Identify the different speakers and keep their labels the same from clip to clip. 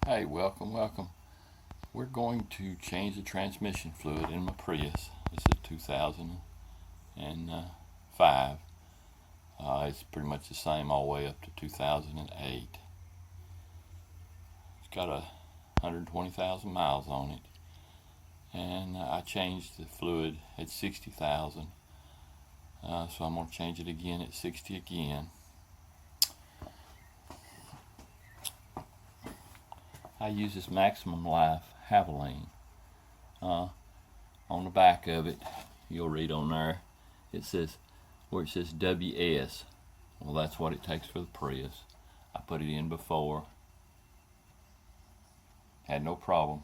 Speaker 1: Hey, welcome. We're going to change the transmission fluid in my Prius. This is 2005. It's pretty much the same all the way up to 2008. It's got 120,000 miles on it, and I changed the fluid at 60,000. So I'm going to change it again at 60 again. I use this Maximum Life Havoline. On the back of it, you'll read on there, it says WS. Well, that's what it takes for the Prius. I put it in before. Had no problem.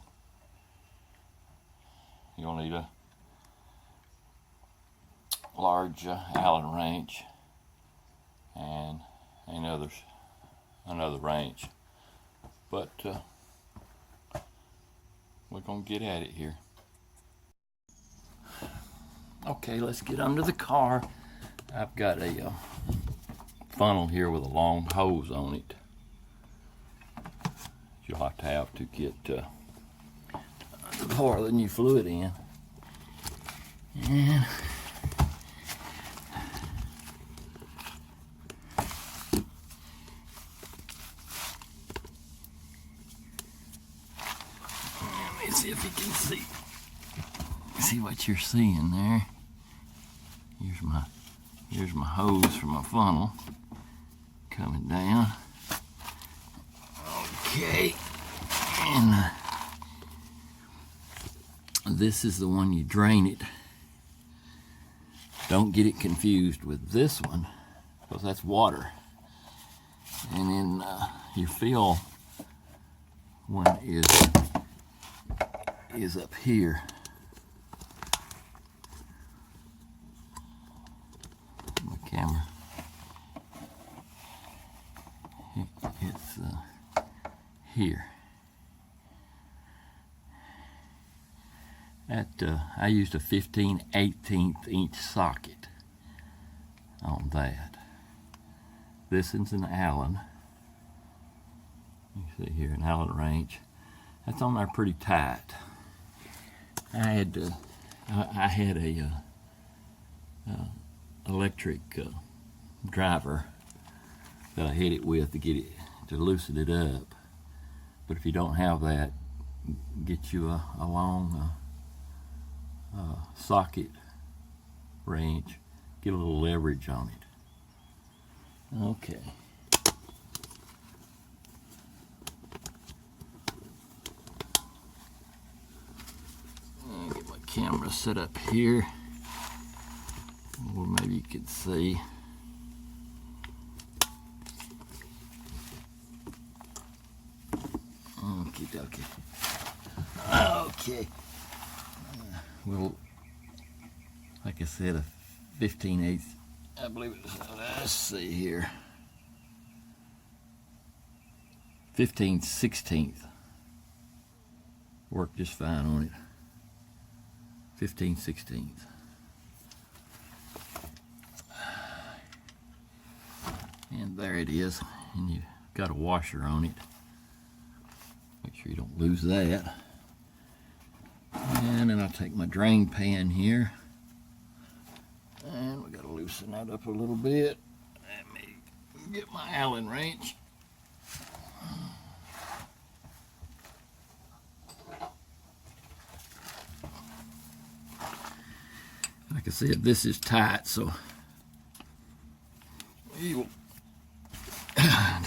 Speaker 1: You'll need a large Allen wrench and another wrench. But we're going to get at it here. Okay, let's get under the car. I've got a funnel here with a long hose on it. You'll have to get pour the new fluid in. And let me see if you can see what you're seeing there. Here's my hose from my funnel coming down. Okay, and this is the one you drain it. Don't get it confused with this one, because that's water. And then your fill one is up here. My camera. It's here. I used a 15/18 inch socket on that. This is an Allen. You see here, an Allen wrench. That's on there pretty tight. I had a electric driver that I hit it with to loosen it up. But if you don't have that, get you a long socket wrench. Get a little leverage on it. Okay. I'll get my camera set up here. Or maybe you can see. Okay. Well, like I said, a 15/8. I believe it is. Let's see here. 15/16 worked just fine on it. 15/16. And there it is. And you've got a washer on it. Make sure you don't lose that. And then I'll take my drain pan here. And we got to loosen that up a little bit. Let me get my Allen wrench. Like I said, this is tight, so you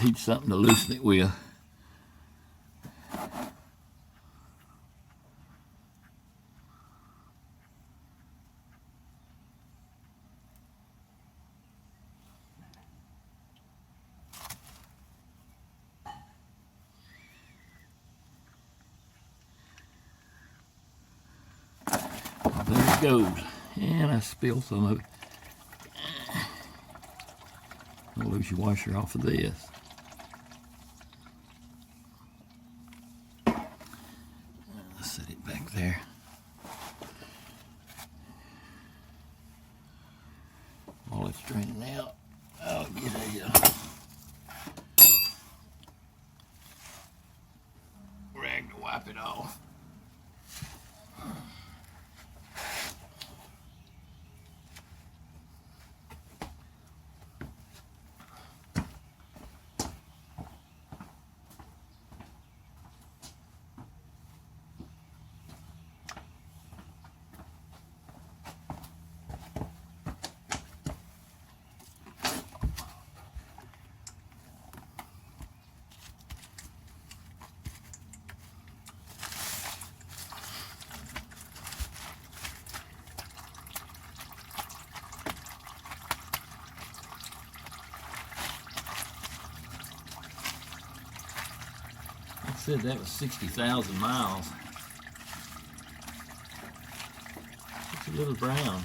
Speaker 1: need something to loosen it with. There it goes. And I spilled some of it. I'll lose your washer off of this. Let's set it back there. While it's draining out, I'll get a wipe it off. Said that was 60,000 miles. It's a little brown.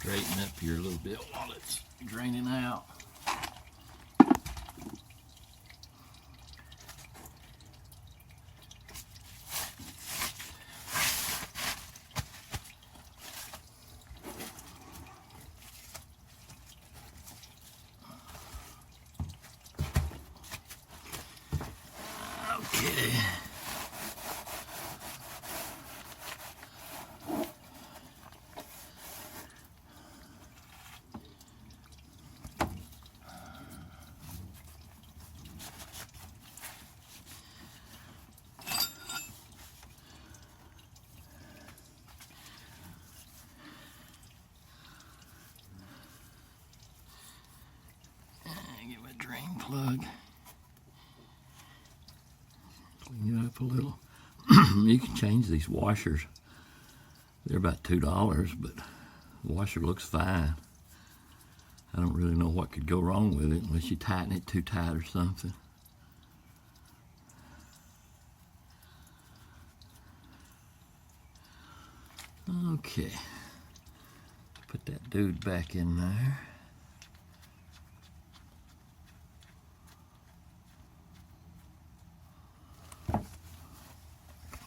Speaker 1: Straighten up here a little bit while it's draining out. Okay. Get my drain plug. Clean it up a little. You can change these washers. They're about $2, but the washer looks fine. I don't really know what could go wrong with it unless you tighten it too tight or something. Okay. Put that dude back in there.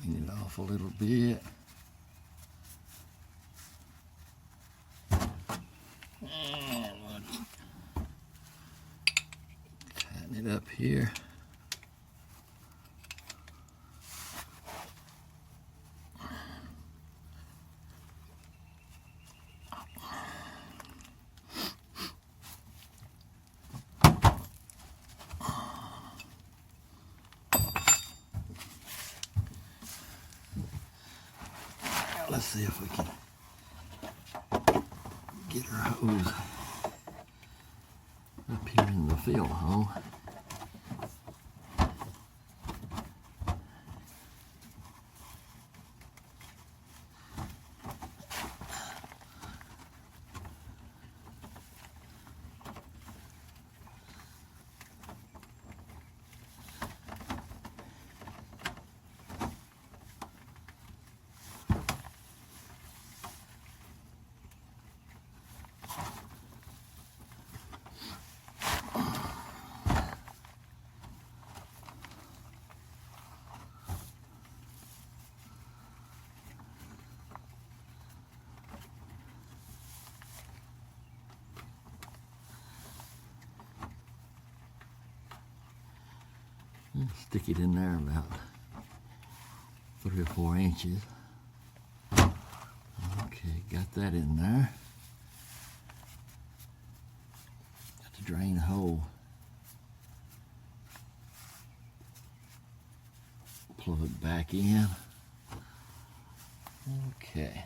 Speaker 1: Clean it off a little bit. And we'll tighten it up here. Let's see if we can get our hose up here in the fill hole. Stick it in there about 3 or 4 inches. Okay, got that in there. Got to drain a hole. Plug back in. Okay.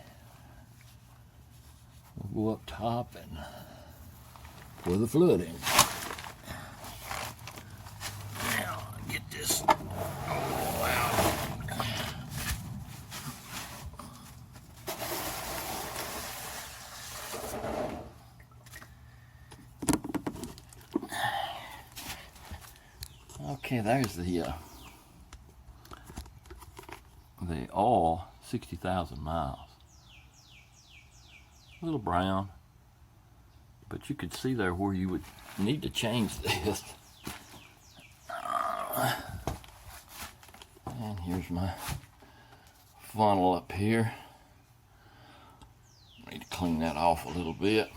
Speaker 1: What go up top and pour the fluid in. Now get this all out. Okay, there's the oil, 60,000 miles. A little brown, but you could see there where you would need to change this. And here's my funnel up here. Need to clean that off a little bit.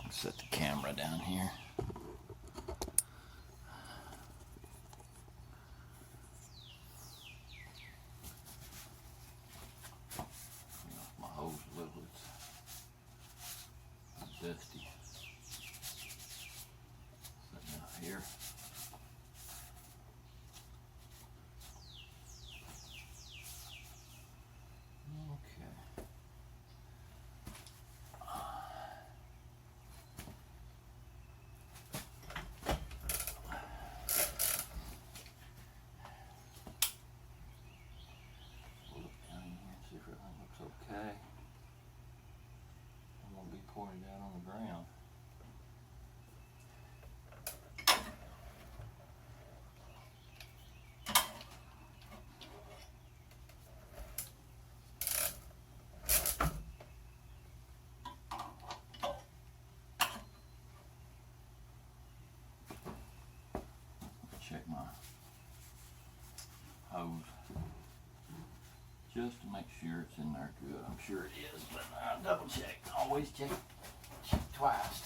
Speaker 1: Set the camera down here. My hose a little, it's dusty. Setting out here. Okay. Okay, I'm going to be pouring it out on the ground. Check my hose. Just to make sure it's in there good. I'm sure it is, but I'll double check. Always check twice.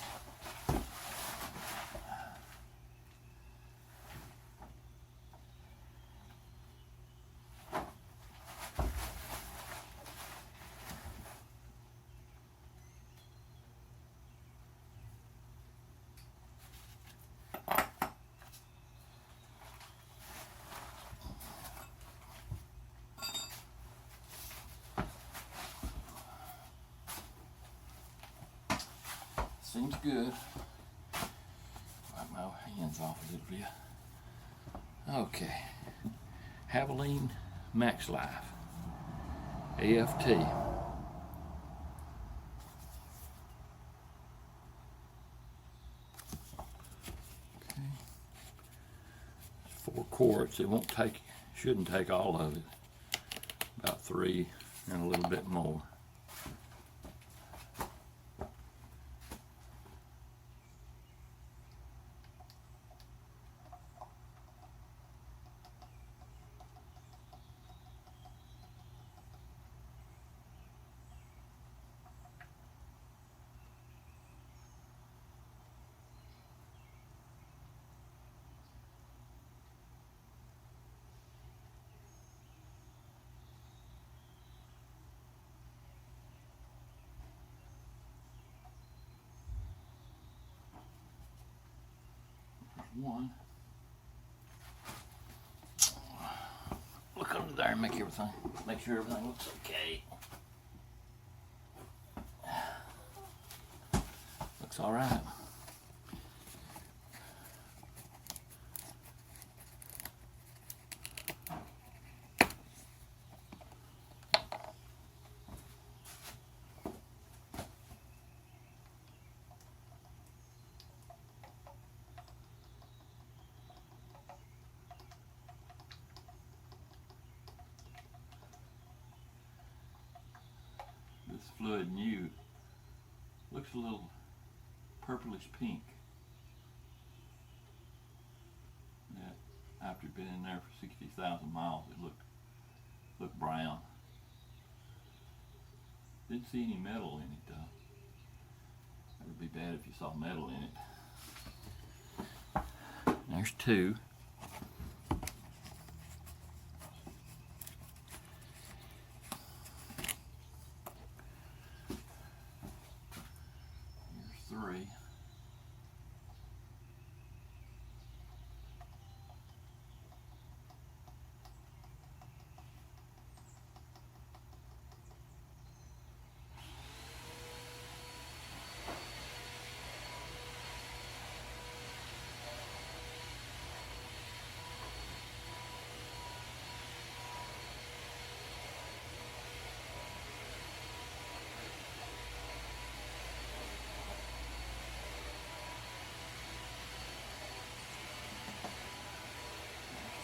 Speaker 1: Seems good. Wipe my hands off a little bit. Okay. Havoline Max Life. AFT. Okay. It's 4 quarts. It won't take, shouldn't take all of it. About 3 and a little bit more. One. Look under there and make sure everything looks okay. Looks all right. This fluid new looks a little purplish pink. That after being in there for 60,000 miles, it looked brown. Didn't see any metal in it though. That would be bad if you saw metal in it. There's 2. Here's 3.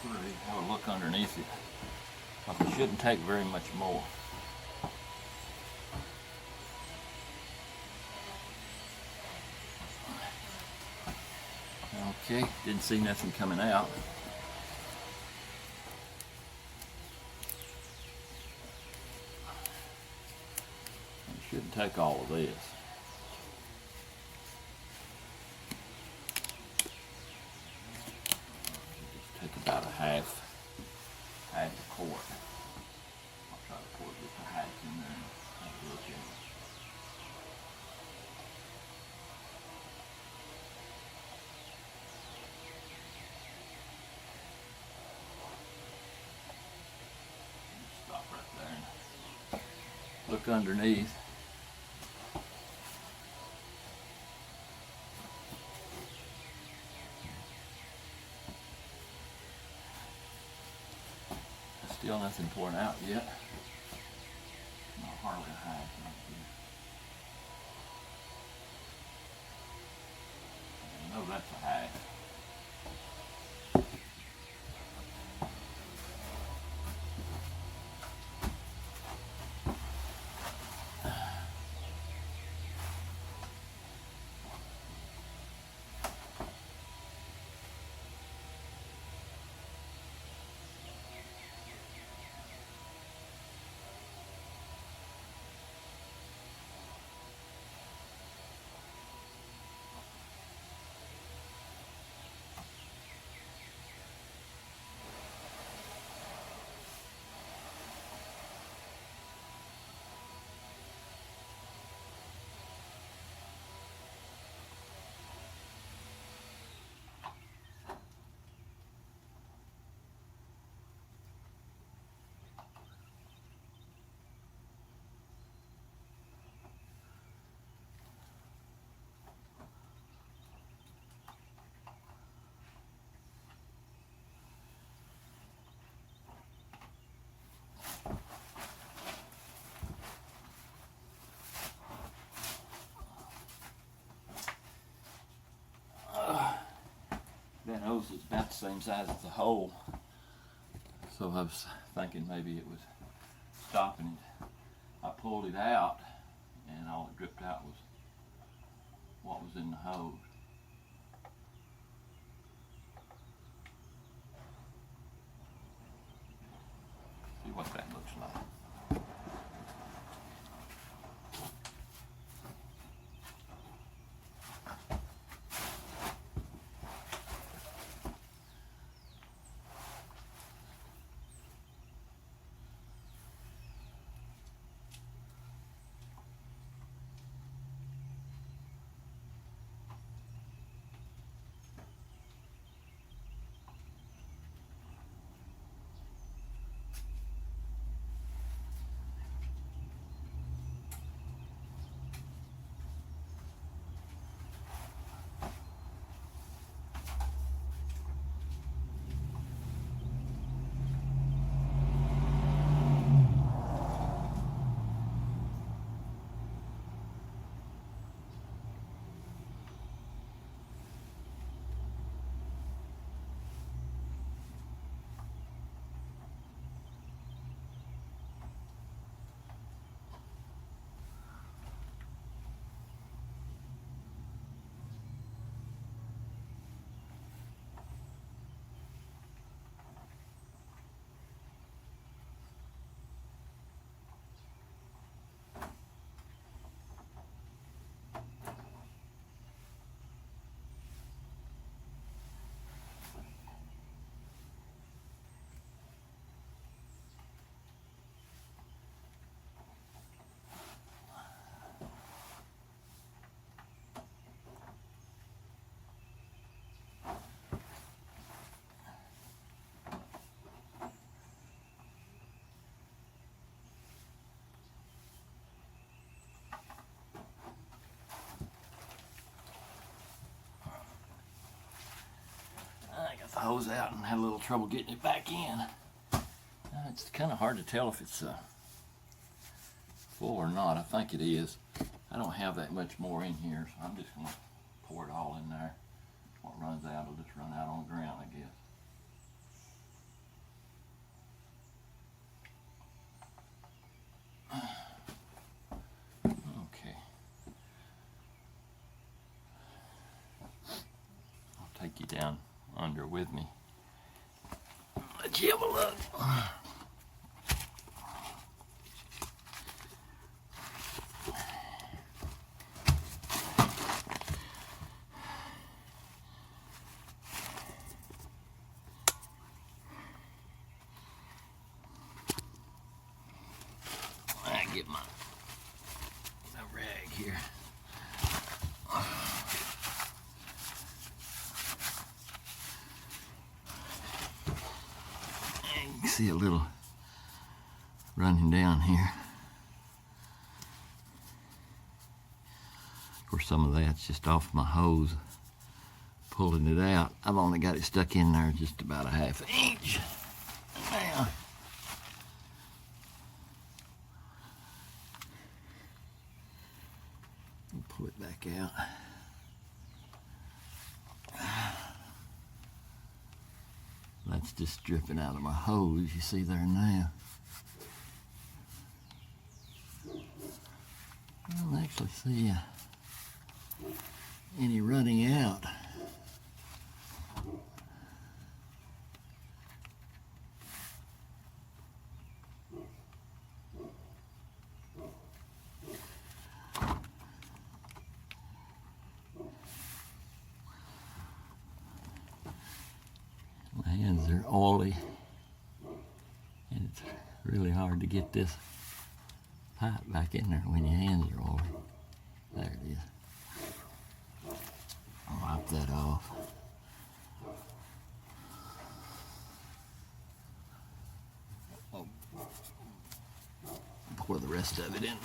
Speaker 1: 3. Have a look underneath it. But it shouldn't take very much more. Okay, didn't see nothing coming out. It shouldn't take all of this. Just take about a half a quart. I'll try to pour just a half in there and have a look at it. Stop right there and look underneath. Still nothing pouring out yet. Not hardly a half right there. I know that's a half. That hose is about the same size as the hole, so I was thinking maybe it was stopping it. I pulled it out and all it dripped out was what was in the hose. See what that looks like. The hose out and had a little trouble getting it back in. It's kind of hard to tell if it's full or not. I think it is. I don't have that much more in here, so I'm just going to pour it all in there. What runs out will just run out on the ground, I guess. you down under with me. Let you have a look. I get my rag here. You can see a little running down here. Of course, some of that's just off my hose, pulling it out. I've only got it stuck in there just about a ½ inch. Now, pull it back out. That's just dripping out of my hose, you see there now. I don't actually see any running out. My hands are oily, and it's really hard to get this pipe back in there when your hands are oily. There it is. I'll wipe that off. I'll pour the rest of it in there.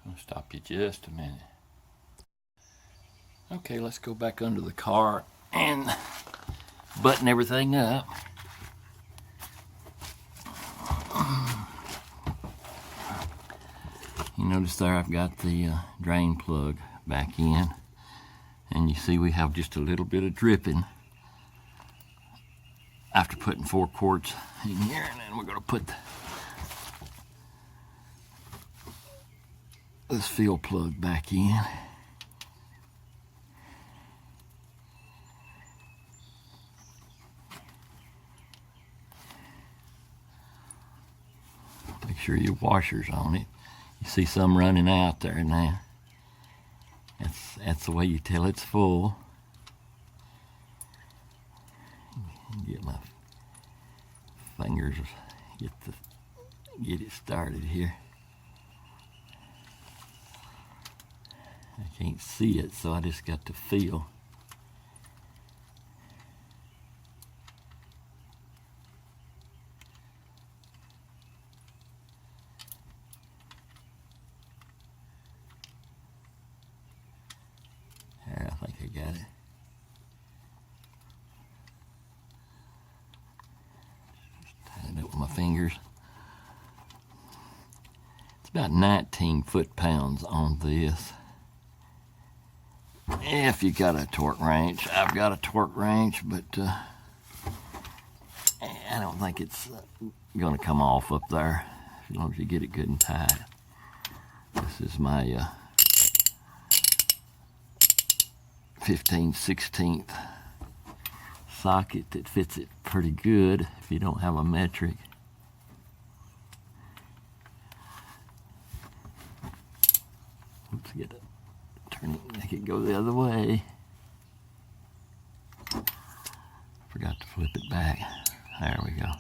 Speaker 1: I'll stop you just a minute. Okay, let's go back under the car and button everything up. You notice there I've got the drain plug back in, and you see we have just a little bit of dripping after putting 4 quarts in here, and then we're going to put this fill plug back in. Make sure your washer's on it. You see some running out there now. That's the way you tell it's full. Get my fingers, get it started here. I can't see it, so I just got to feel. There, I think I got it. Tighten it up with my fingers. It's about 19 foot-pounds on this. If you got a torque wrench, I've got a torque wrench, but I don't think it's going to come off up there as long as you get it good and tight. This is my 15/16 socket that fits it pretty good if you don't have a metric. Get it, turn it, make it go the other way. Forgot to flip it back. There we go.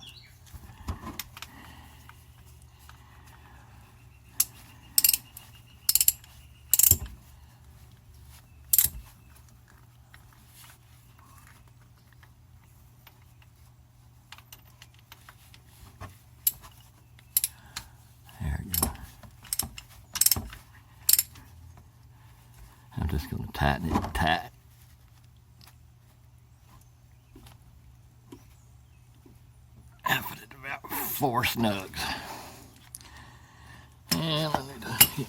Speaker 1: There we go. I'm just going to tighten it tight. I put it about 4 snugs. And I need to get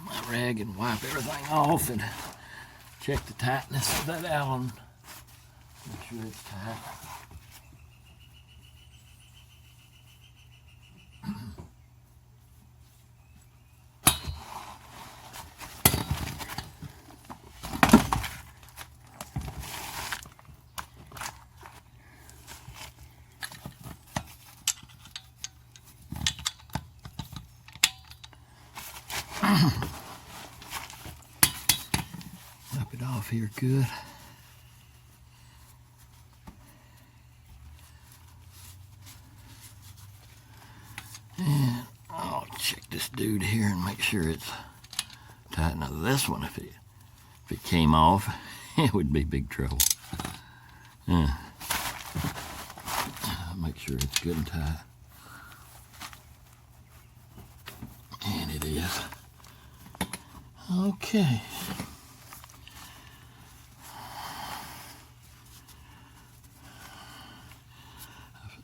Speaker 1: my rag and wipe everything off and check the tightness of that Allen. Make sure it's tight. Wipe it off here good. And I'll check this dude here and make sure it's tight. Now this one, if it came off, it would be big trouble. Make sure it's good and tight. And it is. Okay.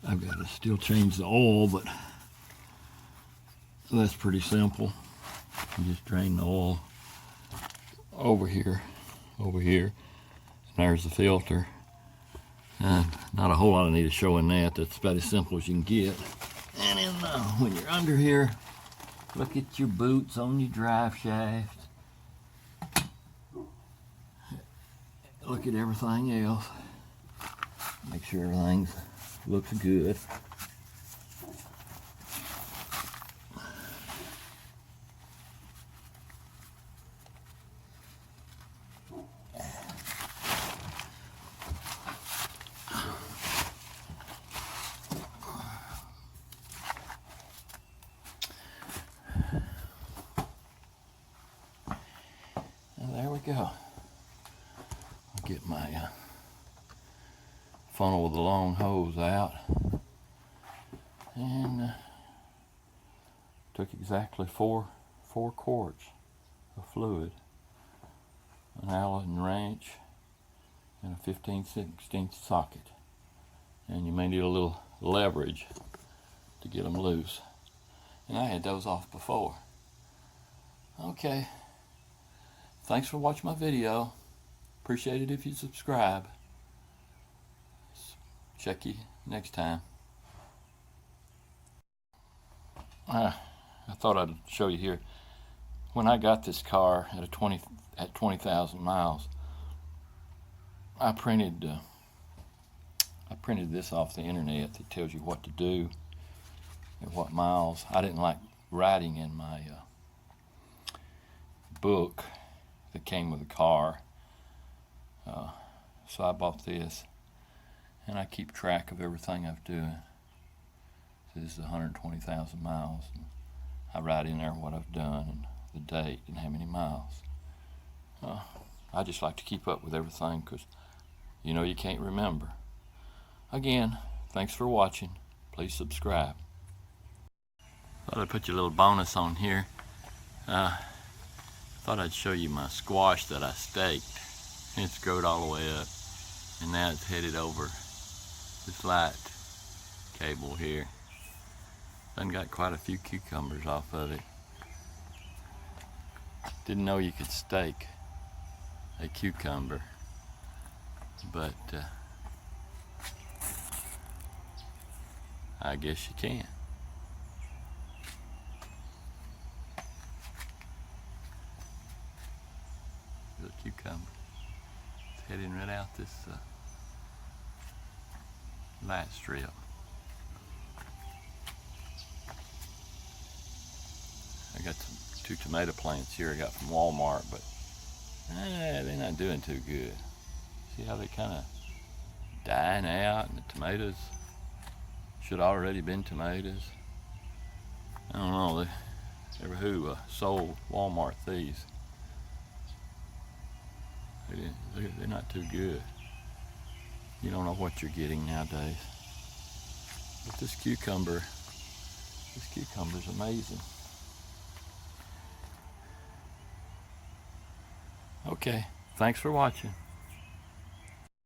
Speaker 1: I've got to still change the oil, but that's pretty simple. You just drain the oil over here. And there's the filter. Not a whole lot I need to show in that. That's about as simple as you can get. And then when you're under here, look at your boots on your drive shaft. Look at everything else. Make sure everything looks good. And there we go. I'll get my funnel with the long hose out, and took exactly four quarts of fluid, an Allen wrench, and a 15/16 socket, and you may need a little leverage to get them loose, and I had those off before. Okay, thanks for watching my video. Appreciate it if you subscribe. Check you next time. I thought I'd show you here. When I got this car at 20,000 miles, I printed this off the internet that tells you what to do at what miles. I didn't like writing in my book that came with the car, so I bought this. And I keep track of everything I'm doing. So this is 120,000 miles. And I write in there what I've done and the date and how many miles. I just like to keep up with everything because you can't remember. Again, thanks for watching. Please subscribe. Thought I'd put you a little bonus on here. Thought I'd show you my squash that I staked. It's growed all the way up, and now it's headed over this light cable here. Done got quite a few cucumbers off of it. Didn't know you could stake a cucumber, but I guess you can. Little cucumber. It's heading right out this light strip. I got 2 tomato plants here I got from Walmart, but they're not doing too good. See how they kind of dying out, and the tomatoes should already been tomatoes. I don't know, who sold Walmart these. They're not too good. You don't know what you're getting nowadays. But this cucumber's amazing. Okay, thanks for watching.